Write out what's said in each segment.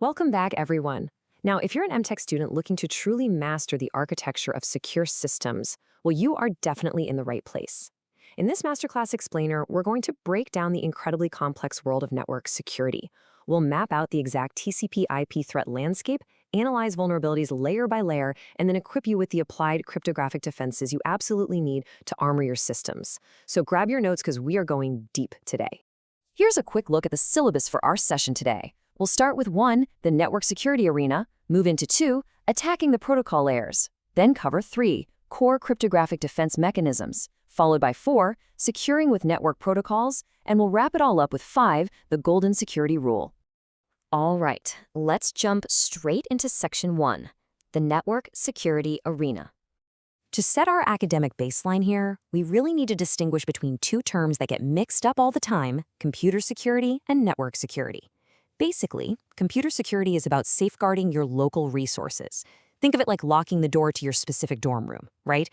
Welcome back, everyone. Now, if you're an MTech student looking to truly master the architecture of secure systems, well, you are definitely in the right place. In this Masterclass Explainer, we're going to break down the incredibly complex world of network security. We'll map out the exact TCP/IP threat landscape, analyze vulnerabilities layer by layer, and then equip you with the applied cryptographic defenses you absolutely need to armor your systems. So grab your notes because we are going deep today. Here's a quick look at the syllabus for our session today. We'll start with 1, the network security arena, move into 2, attacking the protocol layers, then cover 3, core cryptographic defense mechanisms, followed by 4, securing with network protocols, and we'll wrap it all up with 5, the golden security rule. All right, let's jump straight into section 1, the network security arena. To set our academic baseline here, we really need to distinguish between two terms that get mixed up all the time, computer security and network security. Basically, computer security is about safeguarding your local resources. Think of it like locking the door to your specific dorm room, right?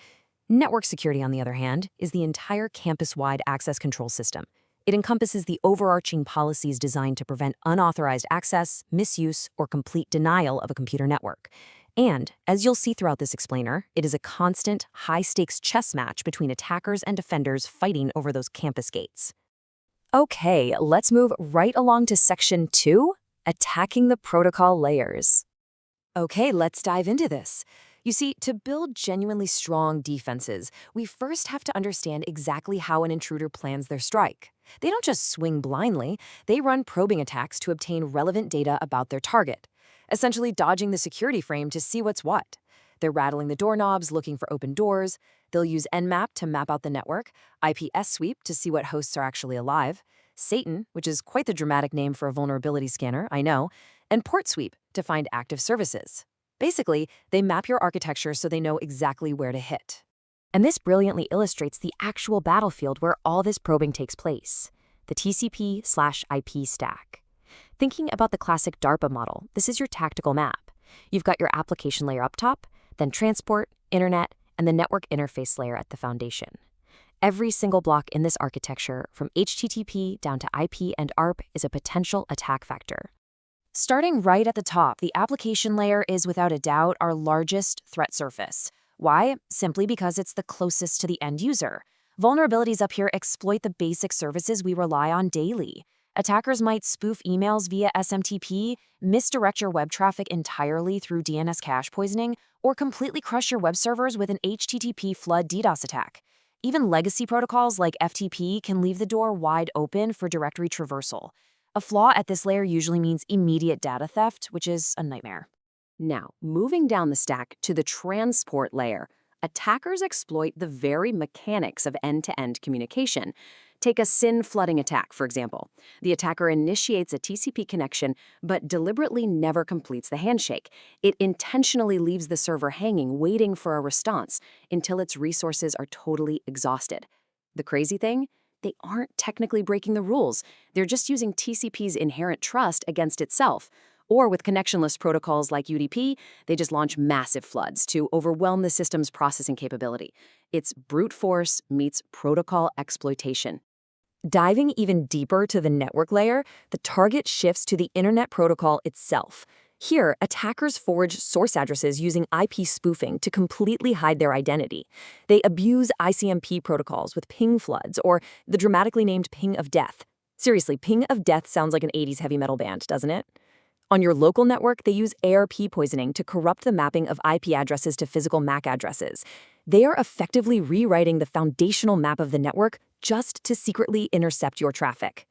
Network security, on the other hand, is the entire campus-wide access control system. It encompasses the overarching policies designed to prevent unauthorized access, misuse, or complete denial of a computer network. And, as you'll see throughout this explainer, it is a constant, high-stakes chess match between attackers and defenders fighting over those campus gates. Okay, let's move right along to section 2, attacking the protocol layers. Okay, let's dive into this. You see, to build genuinely strong defenses, we first have to understand exactly how an intruder plans their strike. They don't just swing blindly, they run probing attacks to obtain relevant data about their target, essentially dodging the security frame to see what's what. They're rattling the doorknobs, looking for open doors. They'll use Nmap to map out the network, IPS sweep to see what hosts are actually alive, Satan, which is quite the dramatic name for a vulnerability scanner, I know, and port sweep to find active services. Basically, they map your architecture so they know exactly where to hit. And this brilliantly illustrates the actual battlefield where all this probing takes place, the TCP/IP stack. Thinking about the classic DARPA model, this is your tactical map. You've got your application layer up top, then transport, internet, and the network interface layer at the foundation. Every single block in this architecture, from HTTP down to IP and ARP, is a potential attack vector. Starting right at the top, the application layer is without a doubt our largest threat surface. Why? Simply because it's the closest to the end user. Vulnerabilities up here exploit the basic services we rely on daily. Attackers might spoof emails via SMTP, misdirect your web traffic entirely through DNS cache poisoning, or completely crush your web servers with an HTTP flood DDoS attack. Even legacy protocols like FTP can leave the door wide open for directory traversal. A flaw at this layer usually means immediate data theft, which is a nightmare. Now, moving down the stack to the transport layer, attackers exploit the very mechanics of end-to-end communication. Take a SYN flooding attack, for example. The attacker initiates a TCP connection, but deliberately never completes the handshake. It intentionally leaves the server hanging, waiting for a response, until its resources are totally exhausted. The crazy thing? They aren't technically breaking the rules. They're just using TCP's inherent trust against itself. Or with connectionless protocols like UDP, they just launch massive floods to overwhelm the system's processing capability. It's brute force meets protocol exploitation. Diving even deeper to the network layer, the target shifts to the Internet Protocol itself. Here, attackers forge source addresses using IP spoofing to completely hide their identity. They abuse ICMP protocols with ping floods or the dramatically named ping of death. Seriously, ping of death sounds like an 80s heavy metal band, doesn't it? On your local network, they use ARP poisoning to corrupt the mapping of IP addresses to physical MAC addresses. They are effectively rewriting the foundational map of the network just to secretly intercept your traffic.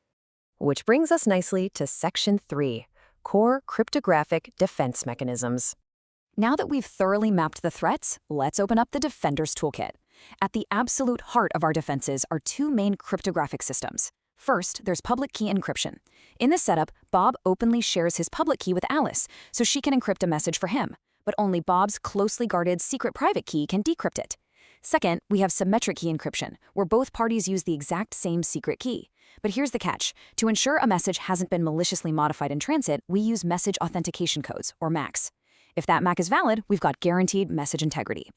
Which brings us nicely to Section 3, Core Cryptographic Defense Mechanisms. Now that we've thoroughly mapped the threats, let's open up the Defender's Toolkit. At the absolute heart of our defenses are two main cryptographic systems. First, there's public key encryption. In this setup, Bob openly shares his public key with Alice, so she can encrypt a message for him, but only Bob's closely guarded secret private key can decrypt it. Second, we have symmetric key encryption, where both parties use the exact same secret key. But here's the catch. To ensure a message hasn't been maliciously modified in transit, we use message authentication codes, or MACs. If that MAC is valid, we've got guaranteed message integrity.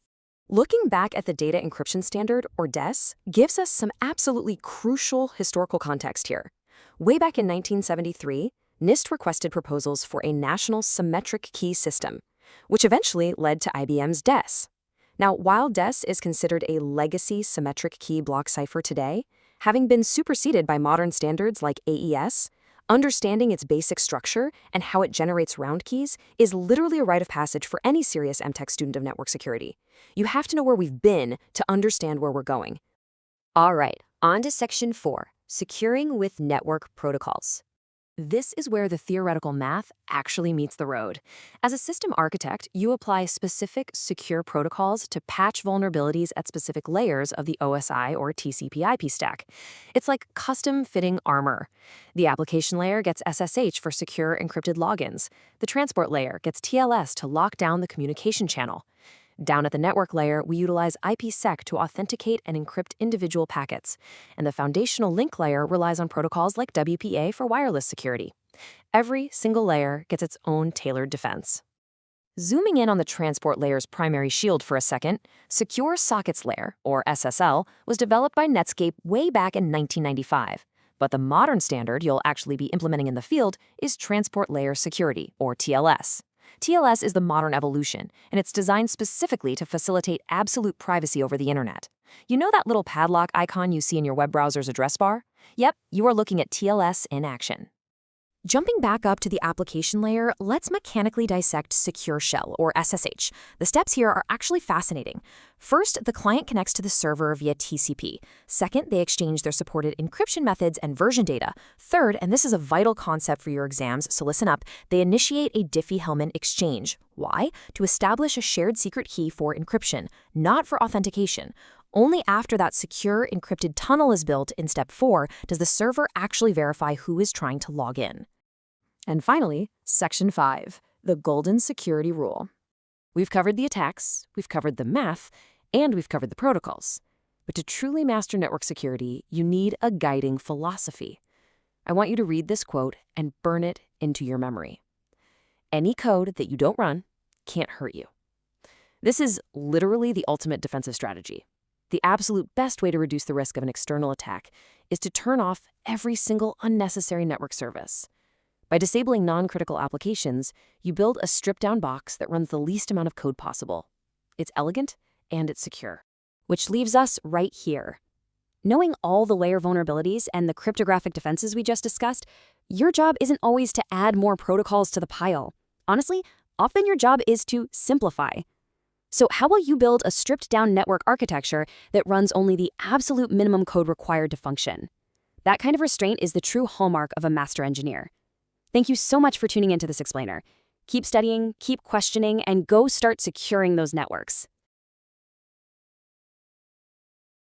Looking back at the Data Encryption Standard, or DES, gives us some absolutely crucial historical context here. Way back in 1973, NIST requested proposals for a national symmetric key system, which eventually led to IBM's DES. Now, while DES is considered a legacy symmetric key block cipher today, having been superseded by modern standards like AES, understanding its basic structure and how it generates round keys is literally a rite of passage for any serious MTech student of network security. You have to know where we've been to understand where we're going. All right, on to Section 4, Securing with Network Protocols. This is where the theoretical math actually meets the road. As a system architect, you apply specific secure protocols to patch vulnerabilities at specific layers of the OSI or TCP/IP stack. It's like custom-fitting armor. The application layer gets SSH for secure encrypted logins. The transport layer gets TLS to lock down the communication channel. Down at the network layer, we utilize IPsec to authenticate and encrypt individual packets, and the foundational link layer relies on protocols like WPA for wireless security. Every single layer gets its own tailored defense. Zooming in on the transport layer's primary shield for a second, Secure Sockets Layer, or SSL, was developed by Netscape way back in 1995. But the modern standard you'll actually be implementing in the field is Transport Layer Security, or TLS. TLS is the modern evolution, and it's designed specifically to facilitate absolute privacy over the internet. You know that little padlock icon you see in your web browser's address bar? Yep, you are looking at TLS in action. Jumping back up to the application layer, let's mechanically dissect Secure Shell, or SSH. The steps here are actually fascinating. First, the client connects to the server via TCP. Second, they exchange their supported encryption methods and version data. Third, and this is a vital concept for your exams, so listen up, they initiate a Diffie-Hellman exchange. Why? To establish a shared secret key for encryption, not for authentication. Only after that secure encrypted tunnel is built in step 4 does the server actually verify who is trying to log in. And finally, Section 5, the Golden Security Rule. We've covered the attacks, we've covered the math, and we've covered the protocols. But to truly master network security, you need a guiding philosophy. I want you to read this quote and burn it into your memory. Any code that you don't run can't hurt you. This is literally the ultimate defensive strategy. The absolute best way to reduce the risk of an external attack is to turn off every single unnecessary network service. By disabling non-critical applications, you build a stripped-down box that runs the least amount of code possible. It's elegant and it's secure. Which leaves us right here. Knowing all the layer vulnerabilities and the cryptographic defenses we just discussed, your job isn't always to add more protocols to the pile. Honestly, often your job is to simplify. So how will you build a stripped-down network architecture that runs only the absolute minimum code required to function? That kind of restraint is the true hallmark of a master engineer. Thank you so much for tuning into this explainer. Keep studying, keep questioning, and go start securing those networks.